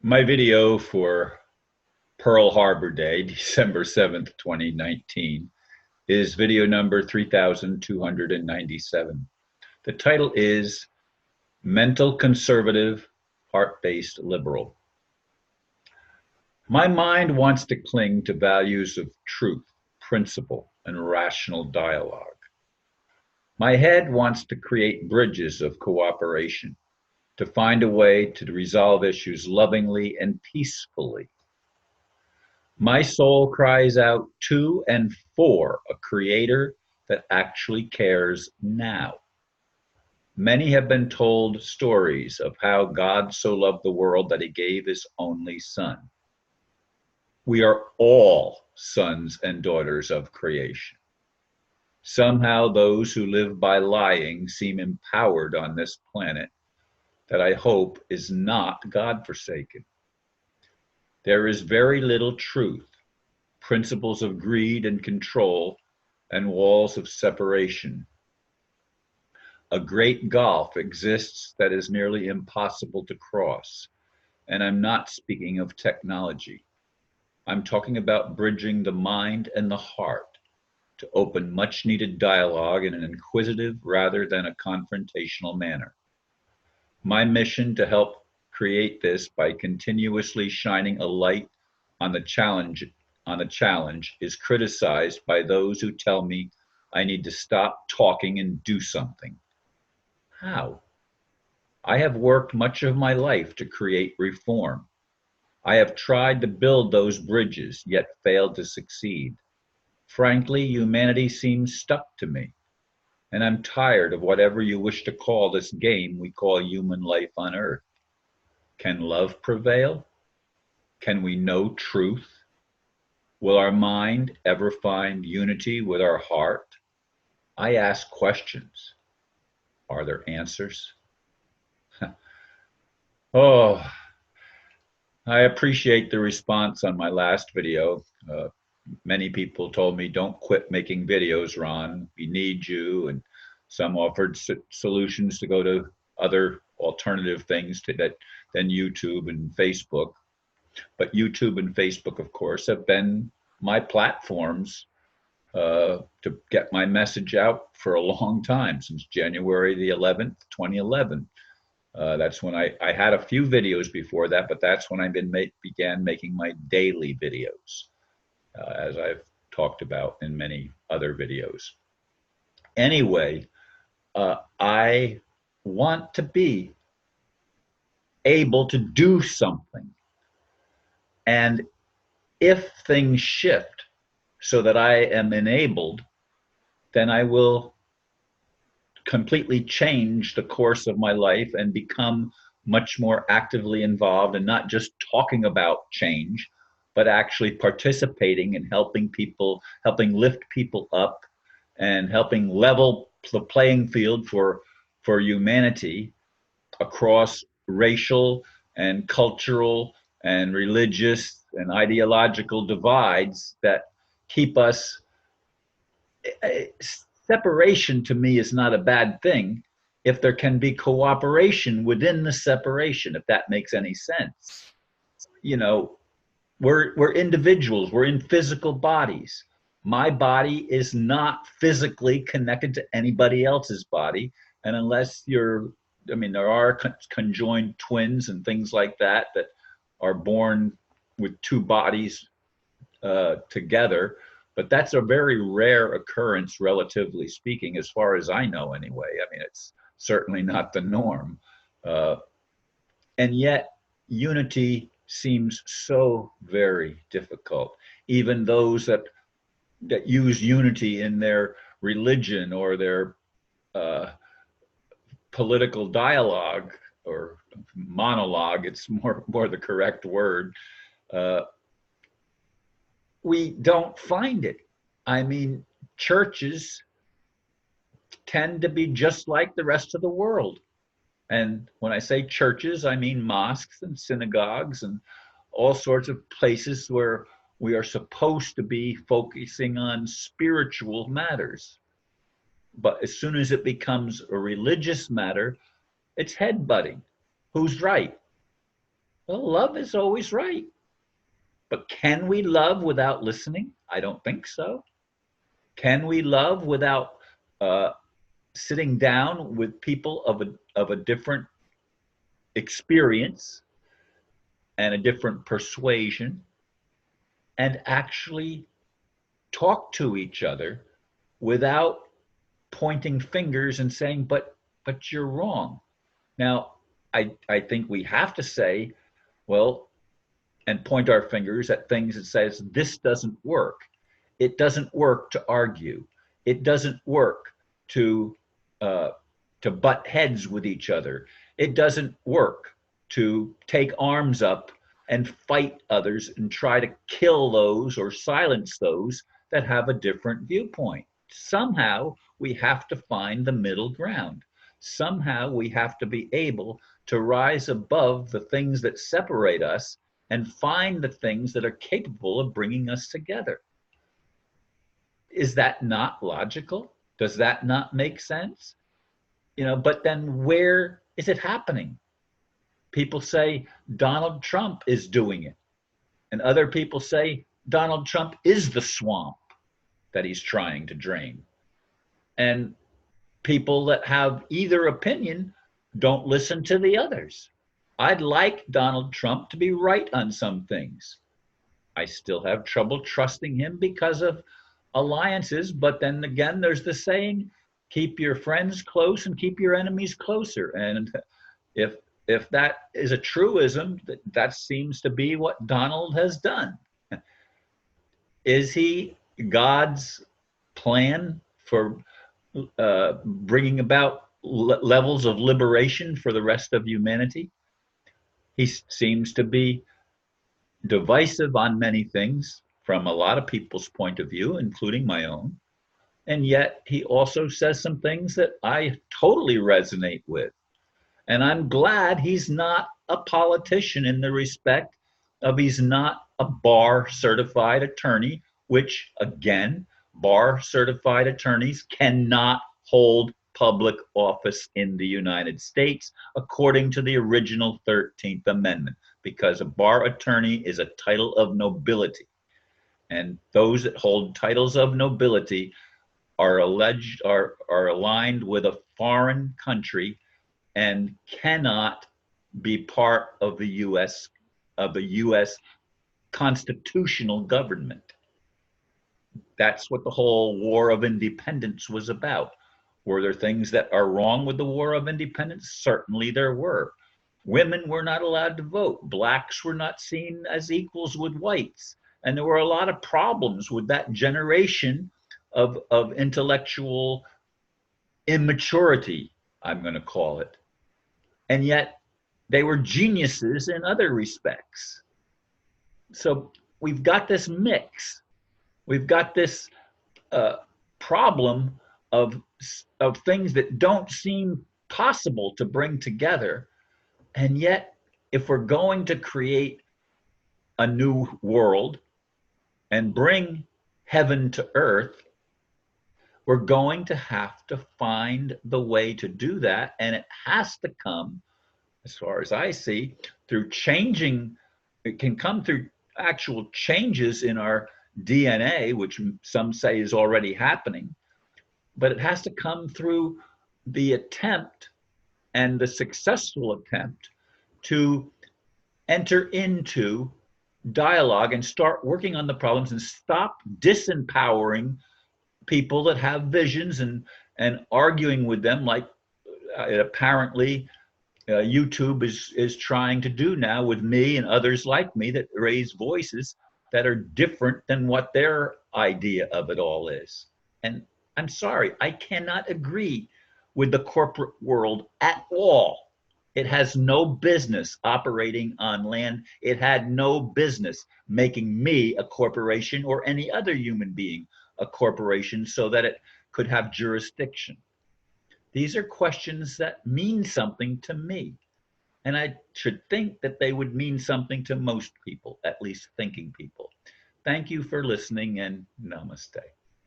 My video for Pearl Harbor Day, December 7th, 2019, is video number 3297. The title is Mental Conservative, Heart-Based Liberal. My mind wants to cling to values of truth, principle, and rational dialogue. My head wants to create bridges of cooperation, to find a way to resolve issues lovingly and peacefully. My soul cries out to and for a creator that actually cares now. Many have been told stories of how God so loved the world that he gave his only son. We are all sons and daughters of creation. Somehow those who live by lying seem empowered on this planet that I hope is not God-forsaken. There is very little truth, principles of greed and control, and walls of separation. A great gulf exists that is nearly impossible to cross, and I'm not speaking of technology. I'm talking about bridging the mind and the heart to open much-needed dialogue in an inquisitive rather than a confrontational manner. My mission to help create this by continuously shining a light on the challenge is criticized by those who tell me I need to stop talking and do something. How? I have worked much of my life to create reform. I have tried to build those bridges, yet failed to succeed. Frankly, humanity seems stuck to me, and I'm tired of whatever you wish to call this game we call human life on earth. Can love prevail? Can we know truth? Will our mind ever find unity with our heart? I ask questions. Are there answers? Oh, I appreciate the response on my last video. Many people told me, don't quit making videos, Ron. We need you. And some offered solutions to go to other alternative things than YouTube and Facebook. But YouTube and Facebook, of course, have been my platforms to get my message out for a long time, since January the 11th, 2011. That's when I had a few videos before that, but that's when I began making my daily videos, as I've talked about in many other videos. Anyway, I want to be able to do something. And if things shift so that I am enabled, then I will completely change the course of my life and become much more actively involved and not just talking about change, but actually participating and helping people, helping lift people up and helping level the playing field for humanity across racial and cultural and religious and ideological divides that keep us. Separation to me is not a bad thing if there can be cooperation within the separation, if that makes any sense. You know, we're individuals, we're in physical bodies. My body is not physically connected to anybody else's body. And unless you're, I mean, there are conjoined twins and things like that that are born with two bodies together, but that's a very rare occurrence, relatively speaking, as far as I know anyway. I mean, it's certainly not the norm. And yet, unity seems so very difficult. Even those that use unity in their religion or their political dialogue or monologue, it's more the correct word, we don't find it. I mean, churches tend to be just like the rest of the world. And when I say churches, I mean mosques and synagogues and all sorts of places where we are supposed to be focusing on spiritual matters. But as soon as it becomes a religious matter, it's headbutting. Who's right? Well, love is always right. But can we love without listening? I don't think so. Can we love without uh, sitting down with people of a different experience and a different persuasion and actually talk to each other without pointing fingers and saying, but you're wrong. Now, I think we have to say, well, and point our fingers at things that says this doesn't work. It doesn't work to argue. It doesn't work to uh, to butt heads with each other. It doesn't work to take arms up and fight others and try to kill those or silence those that have a different viewpoint. Somehow we have to find the middle ground. Somehow we have to be able to rise above the things that separate us and find the things that are capable of bringing us together. Is that not logical? Does that not make sense? But then where is it happening? People say Donald Trump is doing it, and other people say Donald Trump is the swamp that he's trying to drain. And people that have either opinion don't listen to the others. I'd like Donald Trump to be right on some things. I still have trouble trusting him because of alliances. But then again, there's the saying, keep your friends close and keep your enemies closer. And if if that is a truism, that seems to be what Donald has done. Is he God's plan for bringing about levels of liberation for the rest of humanity? He seems to be divisive on many things from a lot of people's point of view, including my own. And yet he also says some things that I totally resonate with. And I'm glad he's not a politician in the respect of he's not a bar certified attorney, which again, bar certified attorneys cannot hold public office in the United States, according to the original 13th Amendment, because a bar attorney is a title of nobility. And those that hold titles of nobility are alleged are aligned with a foreign country and cannot be part of the US constitutional government. That's what the whole War of Independence was about. Were there things that are wrong with the War of Independence? Certainly there were. Women were not allowed to vote. Blacks were not seen as equals with whites. And there were a lot of problems with that generation of intellectual immaturity, I'm going to call it. And yet they were geniuses in other respects. So we've got this mix. We've got this uh, problem of of things that don't seem possible to bring together. And yet, if we're going to create a new world and bring heaven to earth, we're going to have to find the way to do that. And it has to come, as far as I see, through changing. It can come through actual changes in our DNA, which some say is already happening, but it has to come through the attempt and the successful attempt to enter into dialogue and start working on the problems and stop disempowering people that have visions and arguing with them like apparently YouTube is trying to do now with me and others like me that raise voices that are different than what their idea of it all is. And I'm sorry, I cannot agree with the corporate world at all. It has no business operating on land. It had no business making me a corporation or any other human being a corporation so that it could have jurisdiction. These are questions that mean something to me. And I should think that they would mean something to most people, at least thinking people. Thank you for listening, and namaste.